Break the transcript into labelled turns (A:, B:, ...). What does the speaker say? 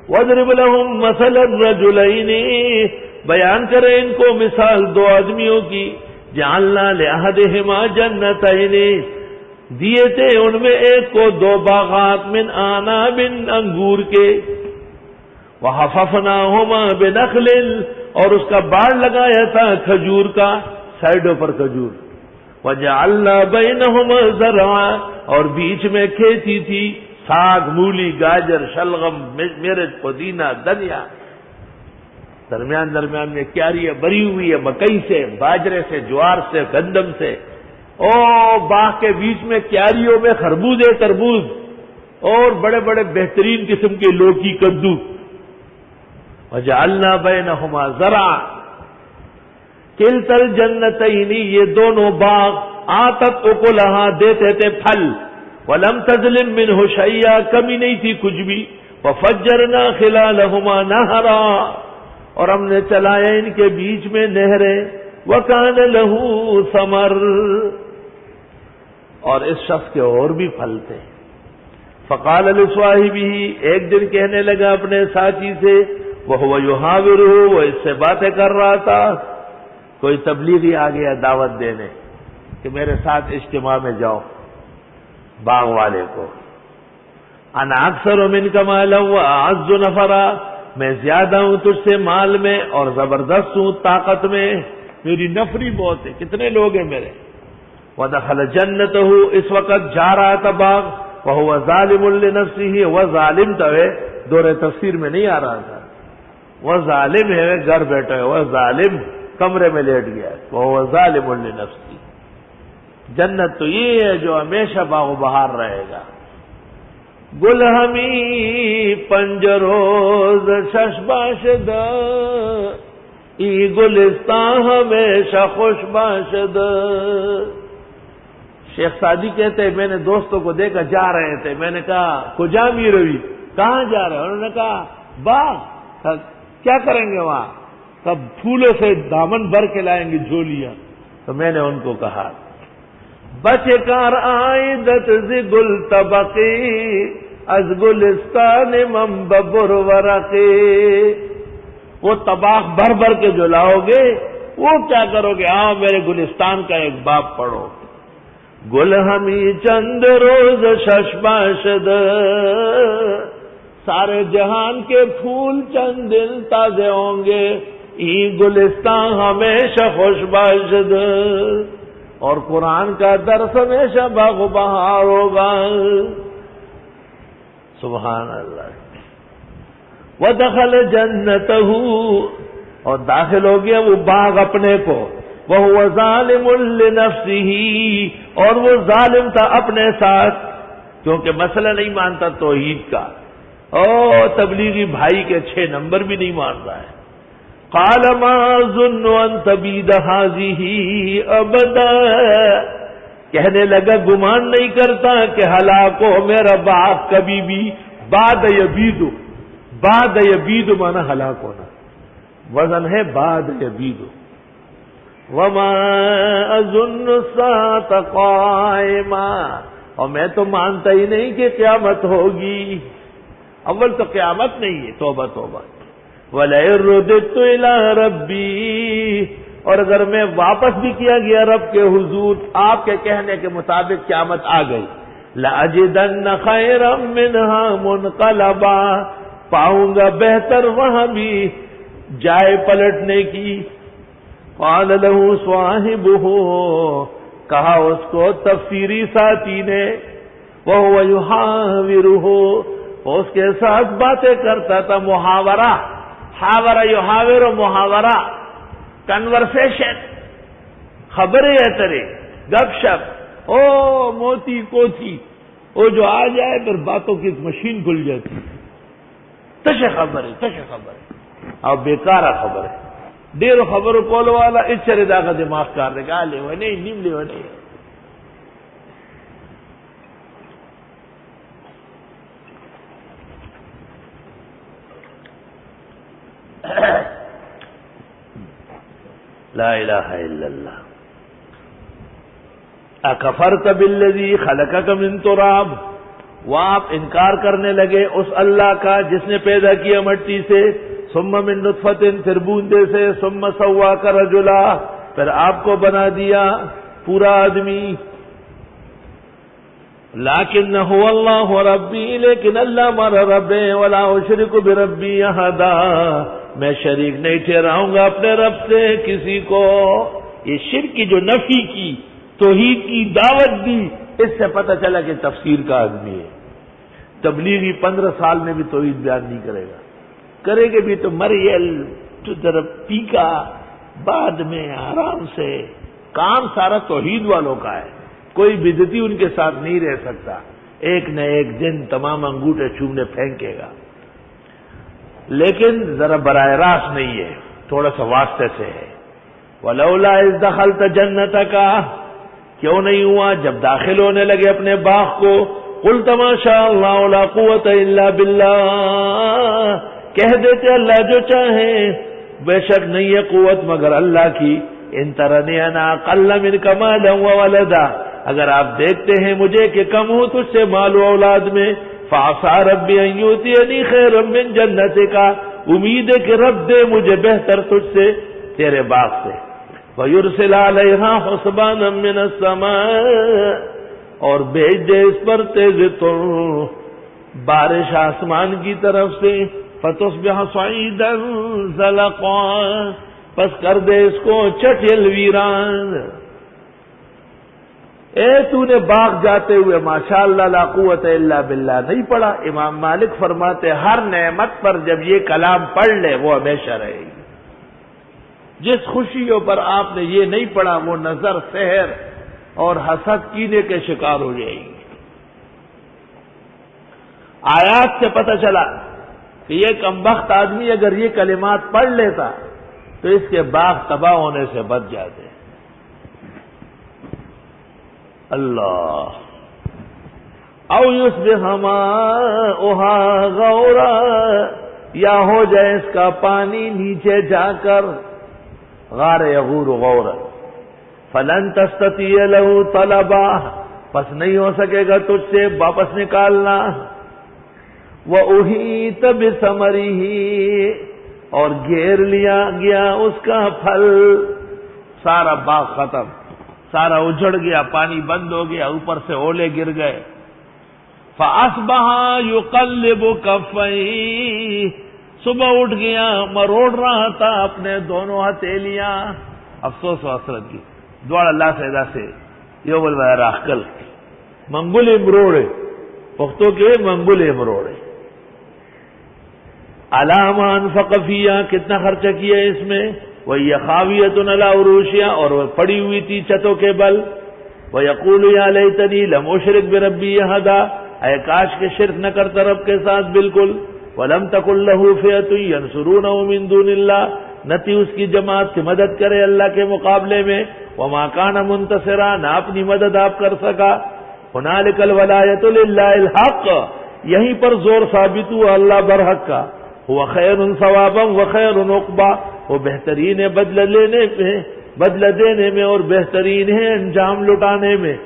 A: وَاضْرِبْ لَهُمْ مَثَلَ الرَّجُلَيْنِ، بیان کریں ان کو مثال دو آدمیوں کی، جعلنا لأحدهما جنتین، دیے تھے ان میں ایک کو دو باغات من اعناب انگور کے، وحففناهما بنخل، اور اس کا باڑ لگایا تھا کھجور کا، سائڈوں پر کھجور، وجعلنا بینہما زرعا، اور بیچ میں کھیتی تھی، ساگ، مولی، گاجر، شلغم، مرچ، پودینہ، دھنیا، درمیان میں کیاریاں بری ہوئی ہے مکئی سے، باجرے سے، جوار سے، گندم سے، باغ کے بیچ میں کیاریوں میں خربوزے، تربوز، اور بڑے بڑے بہترین قسم کے لوکی، کدو، وجعلنا بینہما زرعا، کلتا الجنتین، یہ دونوں باغ، آتت اکلہا، دیتے تھے پھل، ولم تظلم منہ شیئا، کمی نہیں تھی کچھ بھی، وفجرنا خلالہما نہرا، اور ہم نے چلایا ان کے بیچ میں نہریں، وکان لہ ثمر، اور اس شخص کے اور بھی پھل تھے، فقال لصاحبہ، ایک دن کہنے لگا اپنے ساتھی سے، وہو یحاورہ، وہ اس سے باتیں کر رہا تھا، کوئی تبلیغی آ گیا دعوت دینے کہ میرے ساتھ اجتماع میں جاؤ، باغ والے کو، انا اکثر منک مالا واعز نفرا، میں زیادہ ہوں تجھ سے مال میں اور زبردست ہوں طاقت میں، میری نفری بہت ہے، کتنے لوگ ہیں میرے، ودخل جنتہ، اس وقت جا رہا تھا باغ، وہو ظالم لنفسہ، وہ ظالم تھا، دور تفسیر میں نہیں آ رہا تھا، وہ ظالم ہے، گھر بیٹھا ہے، وہ ظالم کمرے میں لیٹ گیا ہے، وہو ظالم لنفسہ، جنت تو یہ ہے جو ہمیشہ باغ و بہار رہے گا، گل ہمی پنجروز شش باشد، ای گلستان ہمیشہ خوش باشد۔ شیخ سعدی کہتے ہیں میں نے دوستوں کو دیکھا جا رہے تھے، میں نے کہا کجا می روی، کہاں جا رہے ہیں؟ انہوں نے کہا باغ، کیا کریں گے وہاں؟ تب پھولوں سے دامن بھر کے لائیں گے جھولیاں، تو میں نے ان کو کہا بچے کار آئیدت زی گل طبقی، از گلستان منببر ورقی، وہ طباق بھر بھر کے جو لاؤ گے وہ کیا کرو گے؟ میرے گلستان کا ایک باب پڑھو، گل ہمی چند روز شش باشد، سارے جہان کے پھول چند دن تازے ہوں گے، یہ گلستان ہمیشہ خوش باشد، اور قرآن کا درس ہمیشہ باغ و بہار ہوگا۔ سبحان اللہ۔ وَدَخَلَ جَنَّتَهُ، اور داخل ہو گیا وہ باغ اپنے کو، وَهُوَ ظَالِمٌ لِنَفْسِهِ، اور وہ ظالم تھا اپنے ساتھ، کیونکہ مسئلہ نہیں مانتا توحید کا، تبلیغی بھائی کے 6 نمبر بھی نہیں مان رہا ہے۔ قَالَ مَا أَظُنُّ أَن تَبِيدَ هَٰذِهِ أَبَدًا، کہنے لگا گمان نہیں کرتا کہ ہلاک ہو میرا باغ کبھی بھی، بعد یبید، بعد یبید مانا ہلاک ہونا، وزن ہے بعد یبید۔ وما اظن الساعة قائمة، اور میں تو مانتا ہی نہیں کہ قیامت ہوگی، اول تو قیامت نہیں ہے، توبہ توبہ۔ وَلَئِن رُدِدتُّ إِلَىٰ رَبِّي، اور اگر میں واپس بھی کیا گیا رب کے حضور، آپ کے کہنے کے مطابق قیامت آ گئی، لَأَجِدَنَّ خَيْرًا مِّنْهَا مُنْقَلَبًا، پاؤں گا بہتر وہاں بھی جائے پلٹنے کی۔ قال له صاحبه، کہا اس کو تفسیری ساتھی نے، وهو يحاوره، اس کے ساتھ باتیں کرتا تھا، محاورہ، حاورہ یحاور، محاورہ، کنورسیشن، خبریں ہے ترے، گپ شپ، موتی کوتی، وہ جو آ جائے پھر باتوں کی مشین کھل جاتی، تش خبر اور بیکارہ خبر ہے، ڈیر خبر کول والا اس چردا کا دماغ کار دے گا، لے وہ نہیں، نیم لے وہ نہیں۔ لا الہ الا اللہ۔ اکفرت بالذی خلقک من تراب، وہ آپ انکار کرنے لگے اس اللہ کا جس نے پیدا کیا مٹی سے، ثم من نطفت، پھر بوندے سے، ثم سواک رجلا، پھر آپ کو بنا دیا پورا آدمی۔ لیکن هو اللہ ربی، لیکن اللہ ہمارا رب ہے، ولا اشرک بربی احدا، میں شریک نہیں ٹھہراؤں گا اپنے رب سے کسی کو۔ یہ شرک کی جو نفی کی، توحید کی دعوت دی، اس سے پتہ چلا کہ تفسیر کا آدمی ہے۔ تبلیغی 15 سال میں بھی توحید بیان نہیں کرے گا، کرے گے بھی تو مریل تو طرف پیکا، بعد میں آرام سے، کام سارا توحید والوں کا ہے، کوئی بدعتی ان کے ساتھ نہیں رہ سکتا، ایک نہ ایک دن تمام انگوٹھے چومنے پھینکے گا، لیکن ذرا براہ راست نہیں ہے، تھوڑا سا واسطے سے ہے۔ وَلَوْلَا إِذْ دَخَلْتَ جَنَّتَكَ، کیوں نہیں ہوا جب داخل ہونے لگے اپنے باغ کو، قُلْتَ مَا شَاءَ اللَّهُ لَا قُوَّةَ إِلَّا بِاللَّهِ، کہہ دیتے اللہ جو چاہیں، بے شک نہیں ہے قوت مگر اللہ کی۔ ان ترنی انا اقل منک مالا وولدا، اگر آپ دیکھتے ہیں مجھے کہ کم ہوں تجھ سے مال و اولاد میں، فعسى ربی ان یؤتینی خیرا من جنتک، امید ہے کہ رب دے مجھے بہتر تجھ سے تیرے باغ سے، ویرسل علیہا حسبانا من السماء، اور بھیج دے اس پر تیز تر بارش آسمان کی طرف سے، فتصبح صعیدا زلقا، پس کر دے اس کو چٹیل ویران۔ اے تو نے باغ جاتے ہوئے ماشاءاللہ لا قوت الا باللہ نہیں پڑھا؟ امام مالک فرماتے ہر نعمت پر جب یہ کلام پڑھ لے وہ ہمیشہ رہے گی۔ جس خوشیوں پر آپ نے یہ نہیں پڑھا وہ نظر سحر اور حسد کینے کے شکار ہو جائے گی۔ آیات سے پتہ چلا کہ یہ کمبخت آدمی اگر یہ کلمات پڑھ لیتا تو اس کے باغ تباہ ہونے سے بچ جاتے۔ اللہ او یصبح ماؤها غورا، یا ہو جائے اس کا پانی نیچے جا کر، غار یغور غورا، فلن تستطیع له طلبا، پس نہیں ہو سکے گا تجھ سے واپس نکالنا، وَأُحِيطَ بِثَمَرِهِ، اور گھیر لیا گیا اس کا پھل، سارا باغ ختم، سارا اجڑ گیا، پانی بند ہو گیا، اوپر سے اولے گر گئے۔ فَأَصْبَحَ يُقَلِّبُ كَفَّيْهِ، صبح اٹھ گیا مروڑ رہا تھا اپنے دونوں ہتھیلیاں، افسوس و حسرت کی دوڑ اللہ سیدہ سے یو بل راخل منگل مروڑے، پختوں کے منگل مروڑے۔ علامہ انفق فیہا، کتنا خرچہ کیا اس میں، وہی خاویۃ علی عروشہا، اور وہ پڑی ہوئی تھی چھتوں کے بل، ویقول یا لیتنی لم اشرک بربی احدا، اے کاش کے شرک نہ کرتا رب کے ساتھ بالکل، ولم تکن لہ فئۃ ینصرونہ من دون اللہ، نہ تھی اس کی جماعت کی مدد کرے اللہ کے مقابلے میں، وما کان منتصرا، نہ اپنی مدد آپ کر سکا۔ ہنالک الولایۃ للہ الحق، یہیں پر زور ثابت ہوا اللہ برحق کا، وہ خیر ثوابا و خیر عقبا، وہ بہترین ہے بدلہ لینے میں، بدلہ دینے میں، اور بہترین ہے انجام لٹانے میں۔